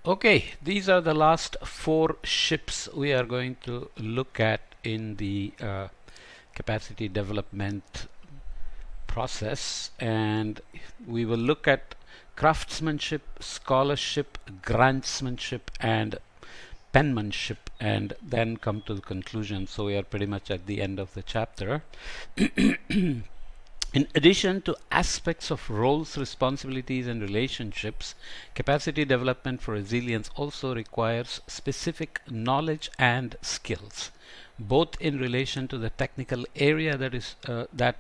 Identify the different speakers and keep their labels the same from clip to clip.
Speaker 1: Okay, these are the last four ships we are going to look at in the capacity development process, and we will look at craftsmanship, scholarship, grantsmanship, and penmanship, and then come to the conclusion. So we are pretty much at the end of the chapter. In addition to aspects of roles, responsibilities, and relationships, capacity development for resilience also requires specific knowledge and skills, both in relation to the technical area that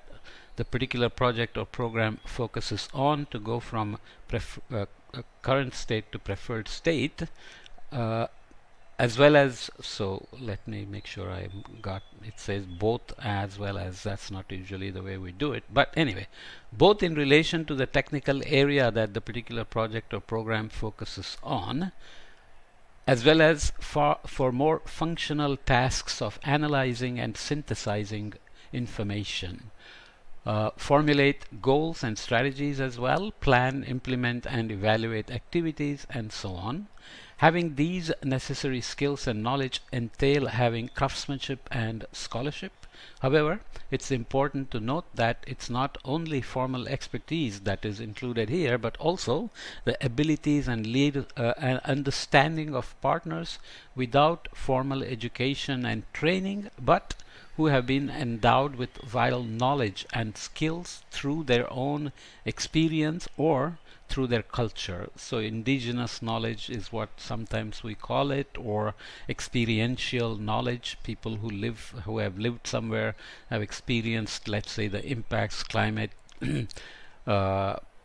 Speaker 1: the particular project or program focuses on, to go from current state to preferred state, as well as, so let me make sure I got, it says both as well as, that's not usually the way we do it, but anyway, both in relation to the technical area that the particular project or program focuses on, as well as for more functional tasks of analyzing and synthesizing information. Formulate goals and strategies as well, plan, implement, and evaluate activities, and so on. Having these necessary skills and knowledge entail having craftsmanship and scholarship. However, it's important to note that it's not only formal expertise that is included here, but also the abilities and and understanding of partners without formal education and training, but who have been endowed with vital knowledge and skills through their own experience or through their culture. So indigenous knowledge is what sometimes we call it, or experiential knowledge. People who have lived somewhere, have experienced, let's say, the impacts, climate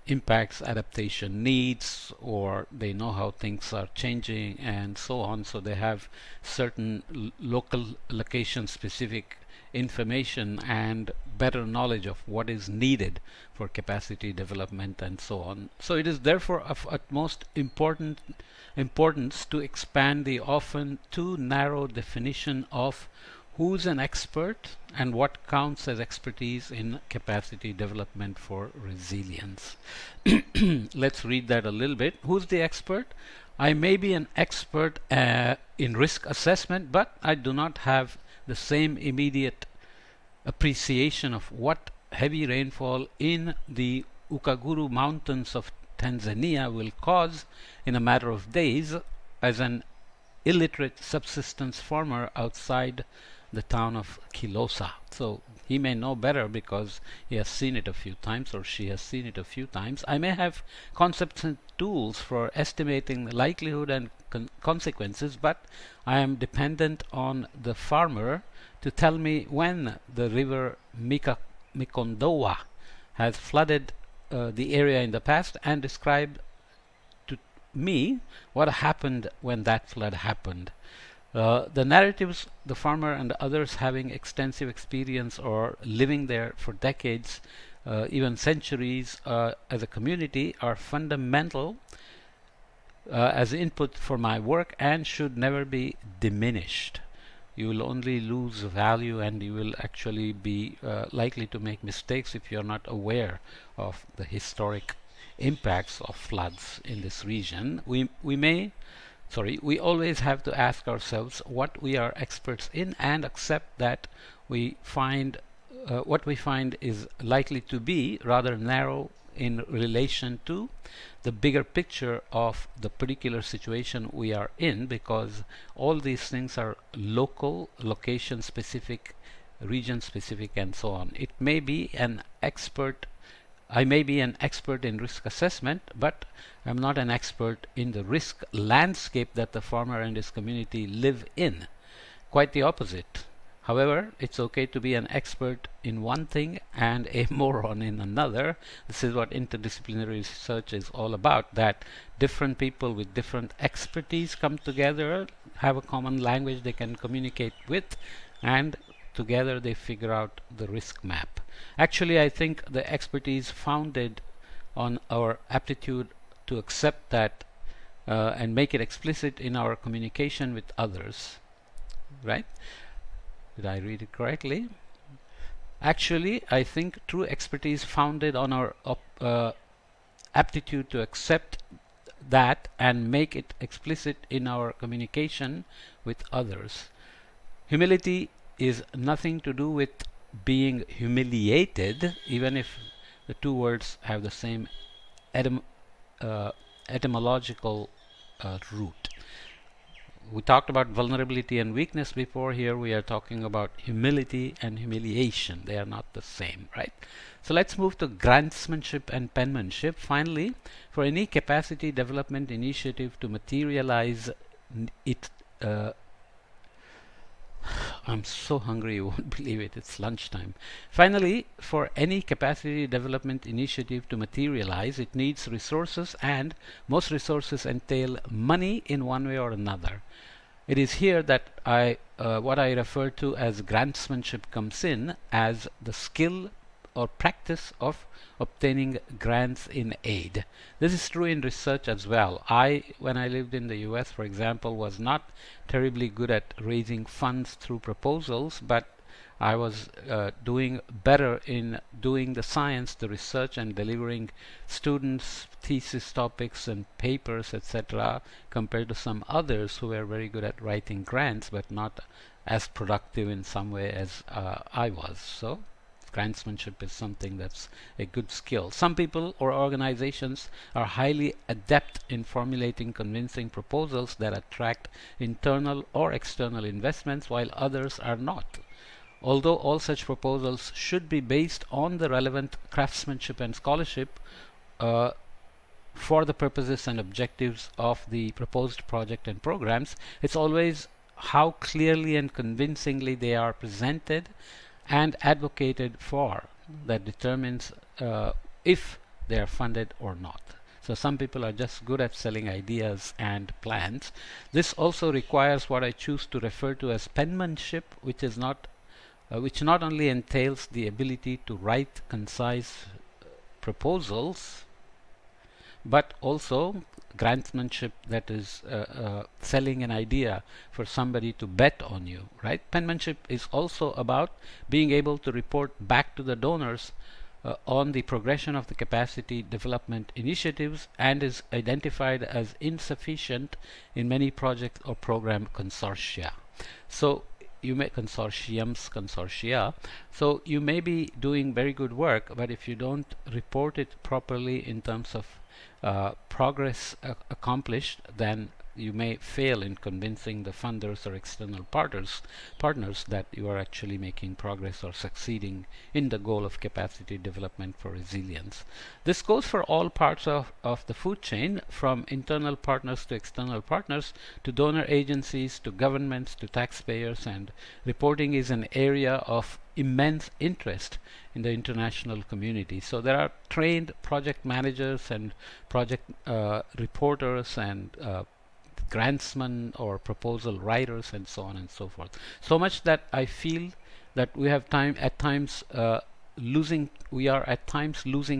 Speaker 1: impacts, adaptation needs, or they know how things are changing and so on. So they have certain local location specific information and better knowledge of what is needed for capacity development and so on. So it is therefore of utmost importance to expand the often too narrow definition of who's an expert and what counts as expertise in capacity development for resilience. Let's read that a little bit. Who's the expert? I may be an expert in risk assessment, but I do not have the same immediate appreciation of what heavy rainfall in the Ukaguru Mountains of Tanzania will cause in a matter of days as an illiterate subsistence farmer outside the town of Kilosa. So he may know better because he has seen it a few times, or she has seen it a few times. I may have concepts and tools for estimating the likelihood and consequences, but I am dependent on the farmer to tell me when the river Mikondowa has flooded the area in the past, and describe to me what happened when that flood happened. The narratives, the farmer and others having extensive experience or living there for decades, even centuries as a community, are fundamental as input for my work and should never be diminished. You will only lose value, and you will actually be likely to make mistakes if you are not aware of the historic impacts of floods in this region. We always have to ask ourselves what we are experts in, and accept that what we find is likely to be rather narrow in relation to the bigger picture of the particular situation we are in, because all these things are local, location specific, region specific, and so on. I may be an expert in risk assessment, but I'm not an expert in the risk landscape that the farmer and his community live in. Quite the opposite. However, it's okay to be an expert in one thing and a moron in another. This is what interdisciplinary research is all about, that different people with different expertise come together, have a common language they can communicate with, and together they figure out the risk map. Actually, I think the expertise founded on our aptitude to accept that and make it explicit in our communication with others. Right? Did I read it correctly? Actually, I think true expertise founded on our aptitude to accept that and make it explicit in our communication with others. Humility is nothing to do with being humiliated, even if the two words have the same etym etymological root. We talked about vulnerability and weakness before. Here we are talking about humility and humiliation. They are not the same, right? So let's move to grantsmanship and penmanship. Finally, for any capacity development initiative to materialize it, I'm so hungry you won't believe it, it's lunchtime. Finally, for any capacity development initiative to materialize, it needs resources, and most resources entail money in one way or another. It is here that what I refer to as grantsmanship comes in, as the skill or practice of obtaining grants in aid. This is true in research as well. When I lived in the US, for example, was not terribly good at raising funds through proposals, but I was doing better in doing the science, the research, and delivering students thesis topics and papers, etc., compared to some others who were very good at writing grants but not as productive in some way as I was. So grantsmanship is something that's a good skill. Some people or organizations are highly adept in formulating convincing proposals that attract internal or external investments, while others are not. Although all such proposals should be based on the relevant craftsmanship and scholarship for the purposes and objectives of the proposed project and programs, it's always how clearly and convincingly they are presented and advocated for that determines if they are funded or not. So some people are just good at selling ideas and plans. This also requires what I choose to refer to as penmanship, which not only entails the ability to write concise proposals, but also grantsmanship, that is selling an idea for somebody to bet on you, right? Penmanship is also about being able to report back to the donors on the progression of the capacity development initiatives, and is identified as insufficient in many project or program consortia. So you may consortia. So you may be doing very good work, but if you don't report it properly in terms of progress accomplished, then you may fail in convincing the funders or external partners that you are actually making progress or succeeding in the goal of capacity development for resilience. This goes for all parts of the food chain, from internal partners to external partners, to donor agencies, to governments, to taxpayers, and reporting is an area of immense interest in the international community. So there are trained project managers and project reporters and grantsmen or proposal writers and so on and so forth. So much that I feel that we are at times losing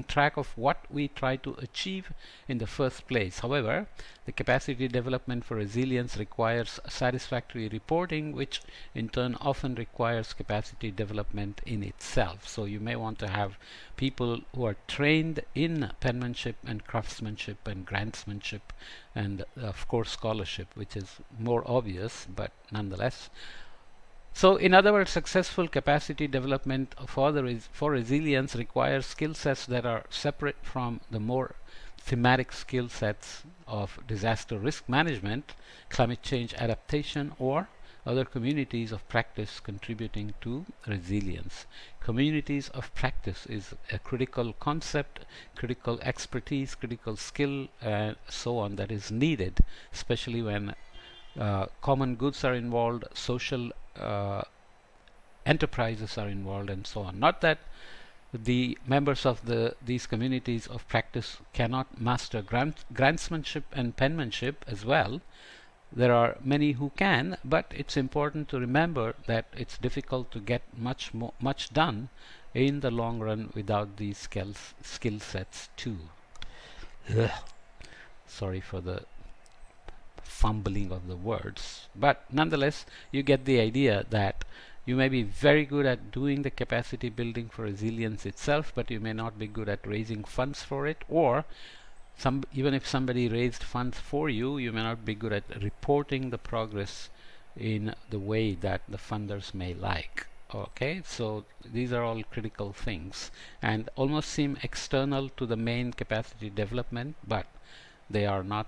Speaker 1: track of what we try to achieve in the first place. However, the capacity development for resilience requires satisfactory reporting, which in turn often requires capacity development in itself. So you may want to have people who are trained in penmanship and craftsmanship and grantsmanship and of course scholarship, which is more obvious, but nonetheless. So in other words, successful capacity development for resilience requires skill sets that are separate from the more thematic skill sets of disaster risk management, climate change adaptation, or other communities of practice contributing to resilience. Communities of practice is a critical concept, critical expertise, critical skill, and so on that is needed, especially when common goods are involved, social enterprises are involved, and so on. Not that the members of these communities of practice cannot master grantsmanship and penmanship as well. There are many who can, but it's important to remember that it's difficult to get much done in the long run without these skill sets too. Ugh. Sorry for the fumbling of the words, but nonetheless you get the idea that you may be very good at doing the capacity building for resilience itself, but you may not be good at raising funds for it, or even if somebody raised funds for you, you may not be good at reporting the progress in the way that the funders may like. Okay, so these are all critical things and almost seem external to the main capacity development, but they are not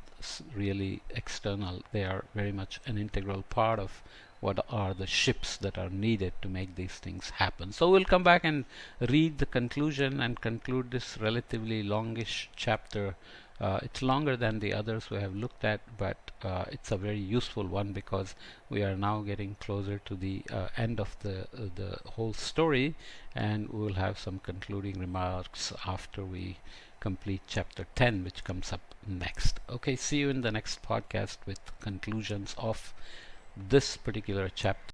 Speaker 1: really external. They are very much an integral part of what are the ships that are needed to make these things happen. So we'll come back and read the conclusion and conclude this relatively longish chapter. It's longer than the others we have looked at, but it's a very useful one because we are now getting closer to the end of the whole story, and we will have some concluding remarks after we complete chapter 10, which comes up next. Okay, see you in the next podcast with conclusions of this particular chapter.